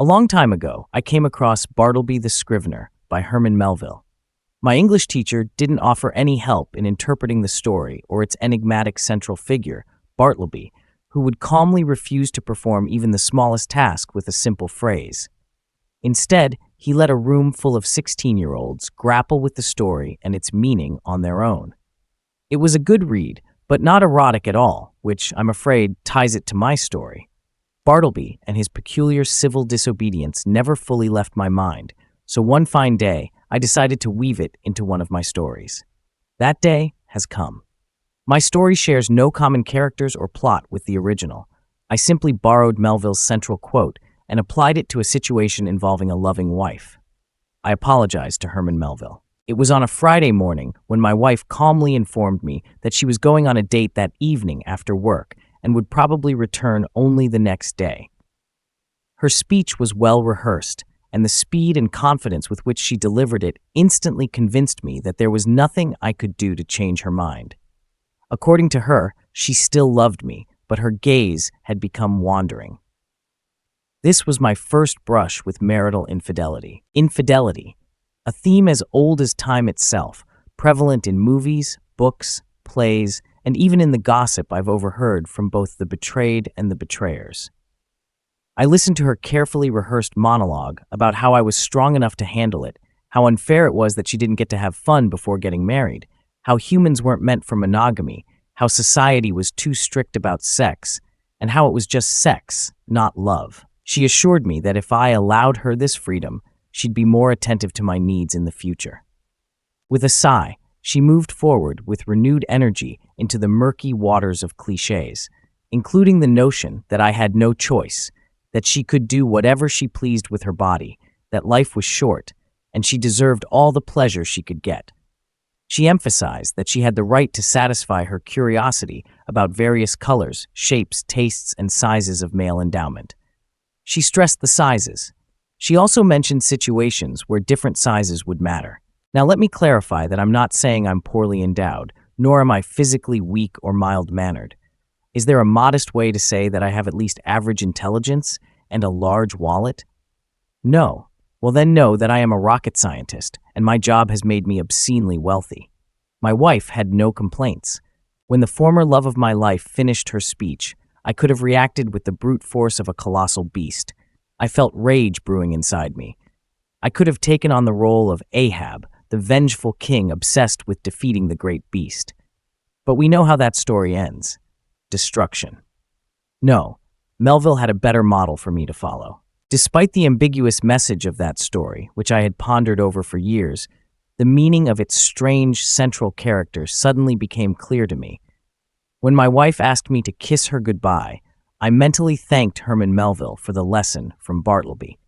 A long time ago, I came across Bartleby the Scrivener by Herman Melville. My English teacher didn't offer any help in interpreting the story or its enigmatic central figure, Bartleby, who would calmly refuse to perform even the smallest task with a simple phrase. Instead, he let a room full of 16-year-olds grapple with the story and its meaning on their own. It was a good read, but not erotic at all, which, I'm afraid, ties it to my story. Bartleby and his peculiar civil disobedience never fully left my mind, so one fine day, I decided to weave it into one of my stories. That day has come. My story shares no common characters or plot with the original. I simply borrowed Melville's central quote and applied it to a situation involving a loving wife. I apologized to Herman Melville. It was on a Friday morning when my wife calmly informed me that she was going on a date that evening after work and would probably return only the next day. Her speech was well rehearsed, and the speed and confidence with which she delivered it instantly convinced me that there was nothing I could do to change her mind. According to her, she still loved me, but her gaze had become wandering. This was my first brush with marital infidelity. Infidelity, a theme as old as time itself, prevalent in movies, books, plays, and even in the gossip I've overheard from both the betrayed and the betrayers. I listened to her carefully rehearsed monologue about how I was strong enough to handle it, how unfair it was that she didn't get to have fun before getting married, how humans weren't meant for monogamy, how society was too strict about sex, and how it was just sex, not love. She assured me that if I allowed her this freedom, she'd be more attentive to my needs in the future. With a sigh, she moved forward with renewed energy into the murky waters of cliches, including the notion that I had no choice, that she could do whatever she pleased with her body, that life was short, and she deserved all the pleasure she could get. She emphasized that she had the right to satisfy her curiosity about various colors, shapes, tastes, and sizes of male endowment. She stressed the sizes. She also mentioned situations where different sizes would matter. Now let me clarify that I'm not saying I'm poorly endowed, nor am I physically weak or mild-mannered. Is there a modest way to say that I have at least average intelligence and a large wallet? No. Well then know that I am a rocket scientist, and my job has made me obscenely wealthy. My wife had no complaints. When the former love of my life finished her speech, I could have reacted with the brute force of a colossal beast. I felt rage brewing inside me. I could have taken on the role of Ahab, the vengeful king obsessed with defeating the great beast. But we know how that story ends. Destruction. No, Melville had a better model for me to follow. Despite the ambiguous message of that story, which I had pondered over for years, the meaning of its strange central character suddenly became clear to me. When my wife asked me to kiss her goodbye, I mentally thanked Herman Melville for the lesson from Bartleby.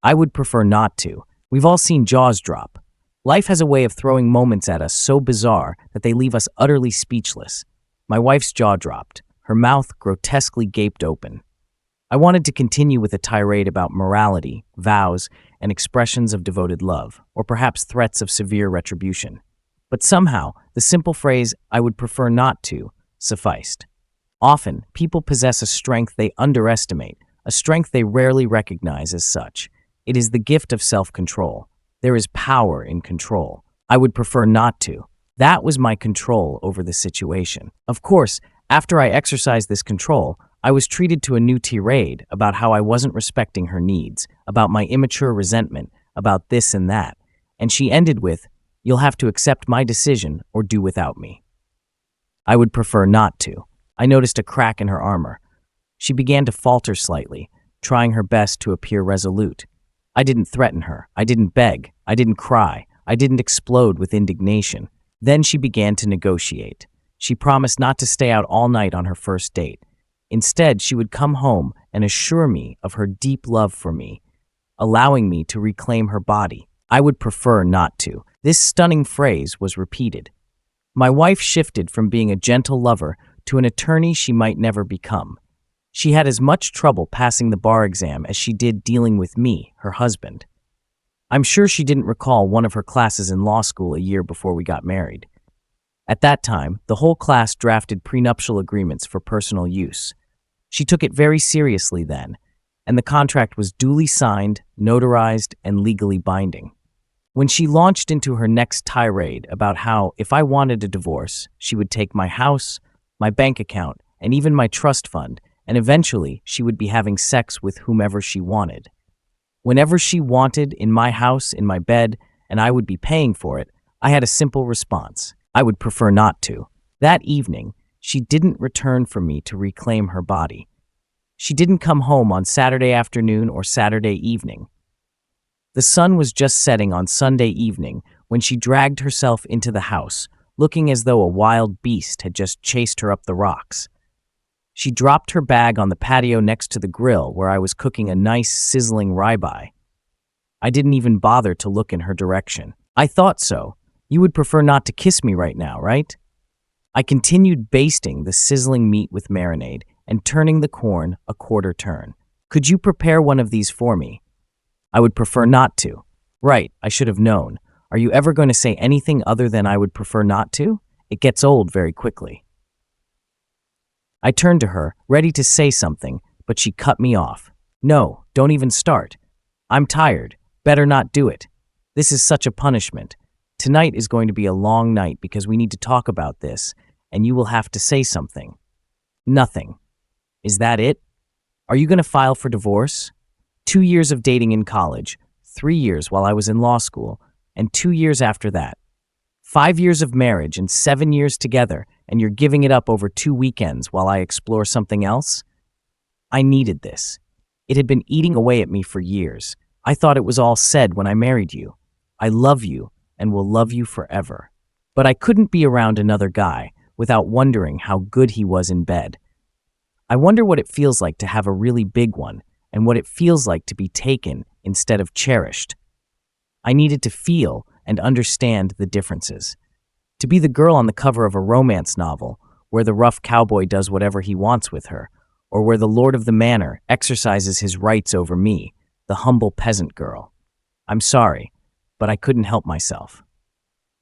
I would prefer not to. We've all seen jaws drop. Life has a way of throwing moments at us so bizarre that they leave us utterly speechless. My wife's jaw dropped. Her mouth grotesquely gaped open. I wanted to continue with a tirade about morality, vows, and expressions of devoted love, or perhaps threats of severe retribution. But somehow, the simple phrase, "I would prefer not to," sufficed. Often, people possess a strength they underestimate, a strength they rarely recognize as such. It is the gift of self-control. There is power in control. I would prefer not to. That was my control over the situation. Of course, after I exercised this control, I was treated to a new tirade about how I wasn't respecting her needs, about my immature resentment, about this and that, and she ended with, "You'll have to accept my decision or do without me." I would prefer not to. I noticed a crack in her armor. She began to falter slightly, trying her best to appear resolute. I didn't threaten her. I didn't beg. I didn't cry. I didn't explode with indignation. Then she began to negotiate. She promised not to stay out all night on her first date. Instead, she would come home and assure me of her deep love for me, allowing me to reclaim her body. I would prefer not to. This stunning phrase was repeated. My wife shifted from being a gentle lover to an attorney she might never become. She had as much trouble passing the bar exam as she did dealing with me, her husband. I'm sure she didn't recall one of her classes in law school a year before we got married. At that time, the whole class drafted prenuptial agreements for personal use. She took it very seriously then, and the contract was duly signed, notarized, and legally binding. When she launched into her next tirade about how, if I wanted a divorce, she would take my house, my bank account, and even my trust fund, and eventually she would be having sex with whomever she wanted. Whenever she wanted, in my house, in my bed, and I would be paying for it, I had a simple response: I would prefer not to. That evening, she didn't return for me to reclaim her body. She didn't come home on Saturday afternoon or Saturday evening. The sun was just setting on Sunday evening when she dragged herself into the house, looking as though a wild beast had just chased her up the rocks. She dropped her bag on the patio next to the grill where I was cooking a nice, sizzling ribeye. I didn't even bother to look in her direction. I thought so. You would prefer not to kiss me right now, right? I continued basting the sizzling meat with marinade and turning the corn a quarter turn. Could you prepare one of these for me? I would prefer not to. Right, I should have known. Are you ever going to say anything other than I would prefer not to? It gets old very quickly. I turned to her, ready to say something, but she cut me off. No, don't even start. I'm tired. Better not do it. This is such a punishment. Tonight is going to be a long night because we need to talk about this, and you will have to say something. Nothing. Is that it? Are you going to file for divorce? 2 years of dating in college, 3 years while I was in law school, and 2 years after that. 5 years of marriage and 7 years together, and you're giving it up over 2 weekends while I explore something else? I needed this. It had been eating away at me for years. I thought it was all said when I married you. I love you and will love you forever. But I couldn't be around another guy without wondering how good he was in bed. I wonder what it feels like to have a really big one, and what it feels like to be taken instead of cherished. I needed to feel and understand the differences. To be the girl on the cover of a romance novel, where the rough cowboy does whatever he wants with her, or where the lord of the manor exercises his rights over me, the humble peasant girl. I'm sorry, but I couldn't help myself.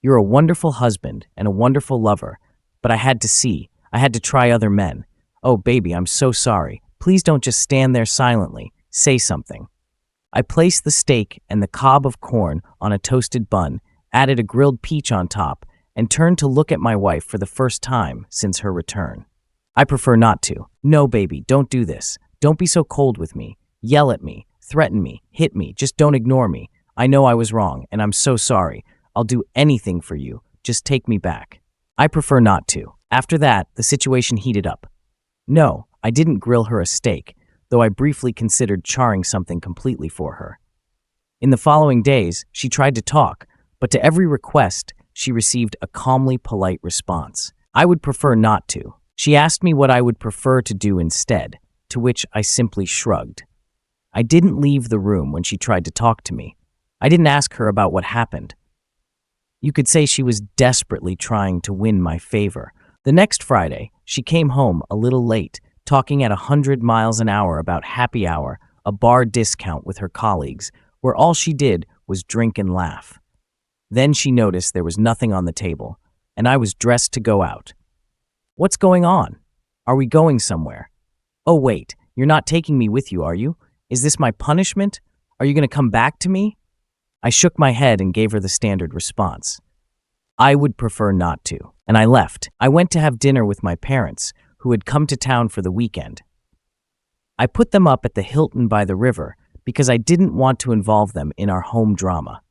You're a wonderful husband and a wonderful lover, but I had to try other men. Oh, baby, I'm so sorry. Please don't just stand there silently. Say something. I placed the steak and the cob of corn on a toasted bun, added a grilled peach on top, and turned to look at my wife for the first time since her return. I prefer not to. No, baby, don't do this. Don't be so cold with me. Yell at me, threaten me, hit me. Just don't ignore me. I know I was wrong, and I'm so sorry. I'll do anything for you. Just take me back. I prefer not to. After that, the situation heated up. No, I didn't grill her a steak, though I briefly considered charring something completely for her. In the following days, she tried to talk, but to every request, she received a calmly polite response. I would prefer not to. She asked me what I would prefer to do instead, to which I simply shrugged. I didn't leave the room when she tried to talk to me. I didn't ask her about what happened. You could say she was desperately trying to win my favor. The next Friday, she came home a little late, talking at 100 miles an hour about happy hour, a bar discount with her colleagues, where all she did was drink and laugh. Then she noticed there was nothing on the table, and I was dressed to go out. What's going on? Are we going somewhere? Oh, wait, you're not taking me with you, are you? Is this my punishment? Are you going to come back to me? I shook my head and gave her the standard response. I would prefer not to, and I left. I went to have dinner with my parents, who had come to town for the weekend. I put them up at the Hilton by the river because I didn't want to involve them in our home drama.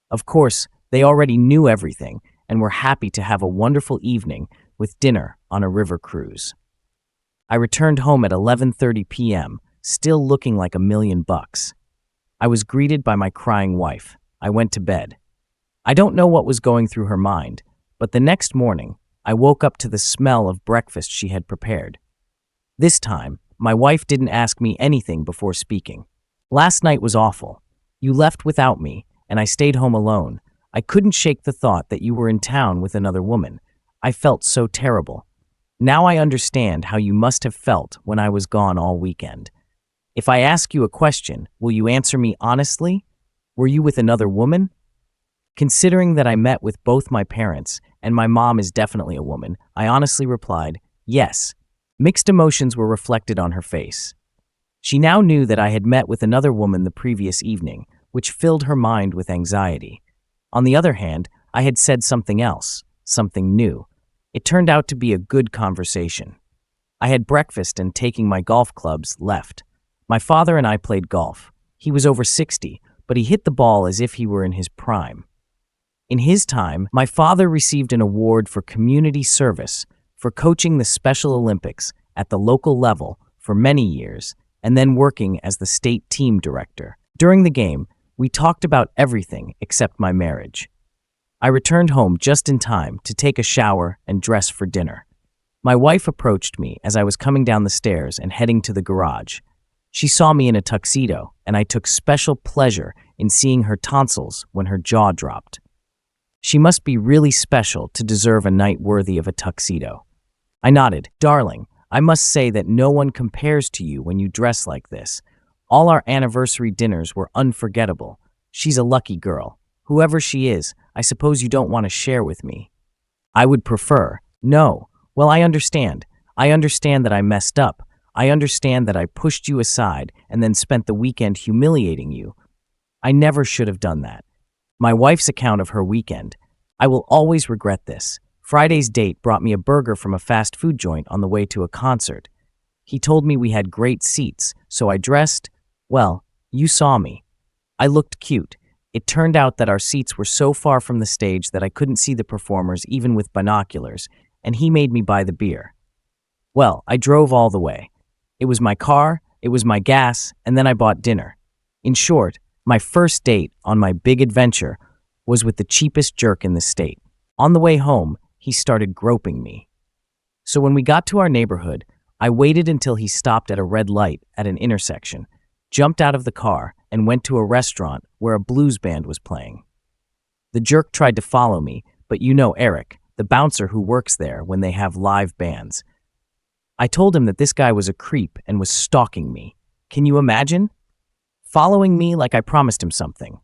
Of course, they already knew everything and were happy to have a wonderful evening with dinner on a river cruise. I returned home at 11:30 p.m., still looking like $1,000,000. I was greeted by my crying wife. I went to bed. I don't know what was going through her mind, but the next morning, I woke up to the smell of breakfast she had prepared. This time, my wife didn't ask me anything before speaking. Last night was awful. You left without me, and I stayed home alone. I couldn't shake the thought that you were in town with another woman. I felt so terrible. Now I understand how you must have felt when I was gone all weekend. If I ask you a question, will you answer me honestly? Were you with another woman? Considering that I met with both my parents, and my mom is definitely a woman, I honestly replied, yes. Mixed emotions were reflected on her face. She now knew that I had met with another woman the previous evening, which filled her mind with anxiety. On the other hand, I had said something else, something new. It turned out to be a good conversation. I had breakfast and, taking my golf clubs, left. My father and I played golf. He was over 60, but he hit the ball as if he were in his prime. In his time, my father received an award for community service for coaching the Special Olympics at the local level for many years and then working as the state team director. During the game, we talked about everything except my marriage. I returned home just in time to take a shower and dress for dinner. My wife approached me as I was coming down the stairs and heading to the garage. She saw me in a tuxedo, and I took special pleasure in seeing her tonsils when her jaw dropped. She must be really special to deserve a night worthy of a tuxedo. I nodded. Darling, I must say that no one compares to you when you dress like this. All our anniversary dinners were unforgettable. She's a lucky girl. Whoever she is, I suppose you don't want to share with me. I would prefer. No. Well, I understand. I understand that I messed up. I understand that I pushed you aside and then spent the weekend humiliating you. I never should have done that. My wife's account of her weekend. I will always regret this. Friday's date brought me a burger from a fast food joint on the way to a concert. He told me we had great seats, so I dressed. Well, you saw me. I looked cute. It turned out that our seats were so far from the stage that I couldn't see the performers even with binoculars, and he made me buy the beer. Well, I drove all the way. It was my car, it was my gas, and then I bought dinner. In short, my first date on my big adventure was with the cheapest jerk in the state. On the way home, he started groping me. So when we got to our neighborhood, I waited until he stopped at a red light at an intersection, jumped out of the car, and went to a restaurant where a blues band was playing. The jerk tried to follow me, but you know Eric, the bouncer who works there when they have live bands. I told him that this guy was a creep and was stalking me. Can you imagine? Following me like I promised him something.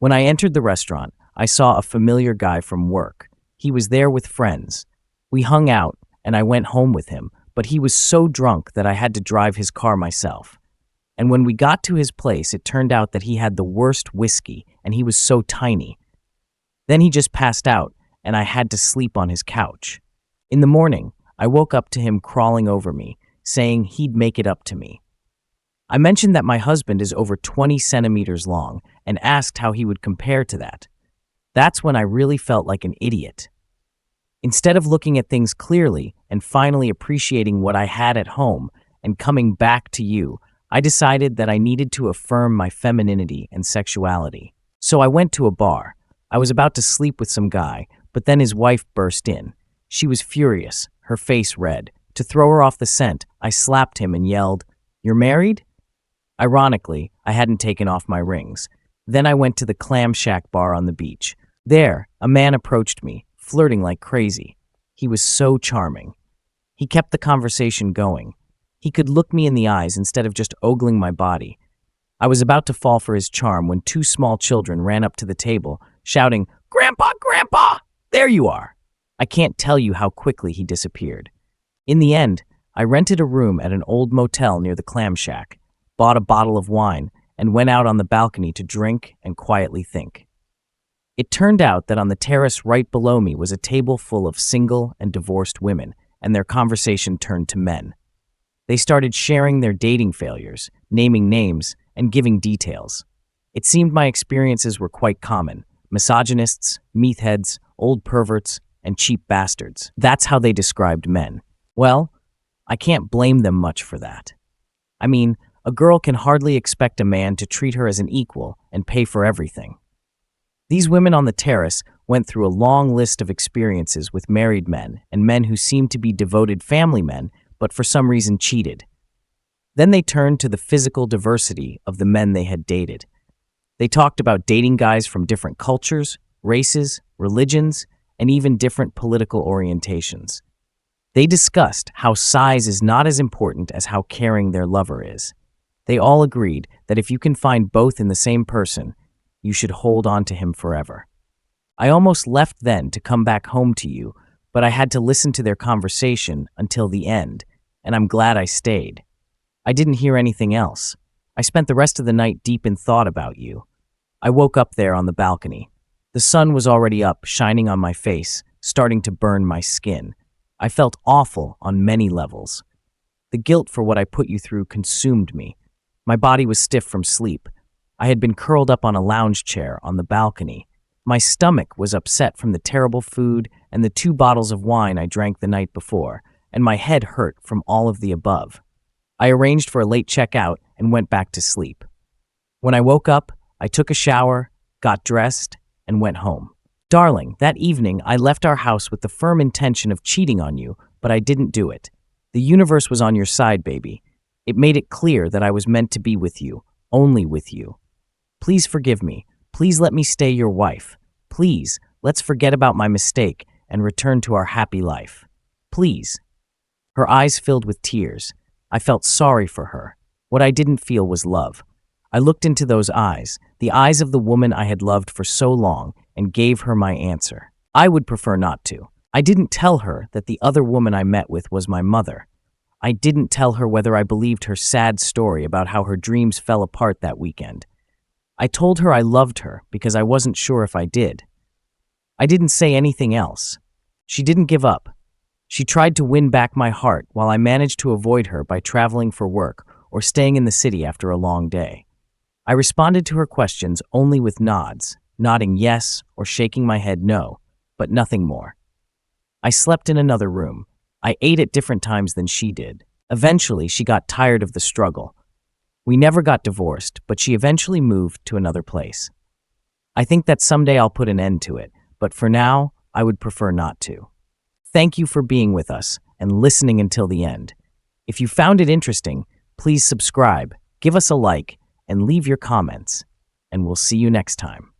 When I entered the restaurant, I saw a familiar guy from work. He was there with friends. We hung out, and I went home with him, but he was so drunk that I had to drive his car myself. And when we got to his place, it turned out that he had the worst whiskey, and he was so tiny. Then he just passed out, and I had to sleep on his couch. In the morning, I woke up to him crawling over me, saying he'd make it up to me. I mentioned that my husband is over 20 centimeters long and asked how he would compare to that. That's when I really felt like an idiot. Instead of looking at things clearly and finally appreciating what I had at home and coming back to you, I decided that I needed to affirm my femininity and sexuality. So I went to a bar. I was about to sleep with some guy, but then his wife burst in. She was furious, her face red. To throw her off the scent, I slapped him and yelled, "You're married?" Ironically, I hadn't taken off my rings. Then I went to the Clam Shack bar on the beach. There, a man approached me, flirting like crazy. He was so charming. He kept the conversation going. He could look me in the eyes instead of just ogling my body. I was about to fall for his charm when two small children ran up to the table, shouting, "Grandpa, Grandpa! There you are!" I can't tell you how quickly he disappeared. In the end, I rented a room at an old motel near the Clam Shack, bought a bottle of wine, and went out on the balcony to drink and quietly think. It turned out that on the terrace right below me was a table full of single and divorced women, and their conversation turned to men. They started sharing their dating failures, naming names, and giving details. It seemed my experiences were quite common: misogynists, meatheads, old perverts, and cheap bastards. That's how they described men. Well, I can't blame them much for that. I mean, a girl can hardly expect a man to treat her as an equal and pay for everything. These women on the terrace went through a long list of experiences with married men and men who seemed to be devoted family men, but for some reason cheated. Then they turned to the physical diversity of the men they had dated. They talked about dating guys from different cultures, races, religions, and even different political orientations. They discussed how size is not as important as how caring their lover is. They all agreed that if you can find both in the same person, you should hold on to him forever. I almost left then to come back home to you, but I had to listen to their conversation until the end, and I'm glad I stayed. I didn't hear anything else. I spent the rest of the night deep in thought about you. I woke up there on the balcony. The sun was already up, shining on my face, starting to burn my skin. I felt awful on many levels. The guilt for what I put you through consumed me. My body was stiff from sleep. I had been curled up on a lounge chair on the balcony. My stomach was upset from the terrible food and the 2 bottles of wine I drank the night before, and my head hurt from all of the above. I arranged for a late checkout and went back to sleep. When I woke up, I took a shower, got dressed, and went home. Darling, that evening I left our house with the firm intention of cheating on you, but I didn't do it. The universe was on your side, baby. It made it clear that I was meant to be with you, only with you. Please forgive me. Please let me stay your wife. Please, let's forget about my mistake and return to our happy life. Please. Her eyes filled with tears. I felt sorry for her. What I didn't feel was love. I looked into those eyes, the eyes of the woman I had loved for so long, and gave her my answer. I would prefer not to. I didn't tell her that the other woman I met with was my mother. I didn't tell her whether I believed her sad story about how her dreams fell apart that weekend. I told her I loved her because I wasn't sure if I did. I didn't say anything else. She didn't give up. She tried to win back my heart while I managed to avoid her by traveling for work or staying in the city after a long day. I responded to her questions only with nods, nodding yes or shaking my head no, but nothing more. I slept in another room. I ate at different times than she did. Eventually, she got tired of the struggle. We never got divorced, but she eventually moved to another place. I think that someday I'll put an end to it, but for now, I would prefer not to. Thank you for being with us and listening until the end. If you found it interesting, please subscribe, give us a like, and leave your comments. And we'll see you next time.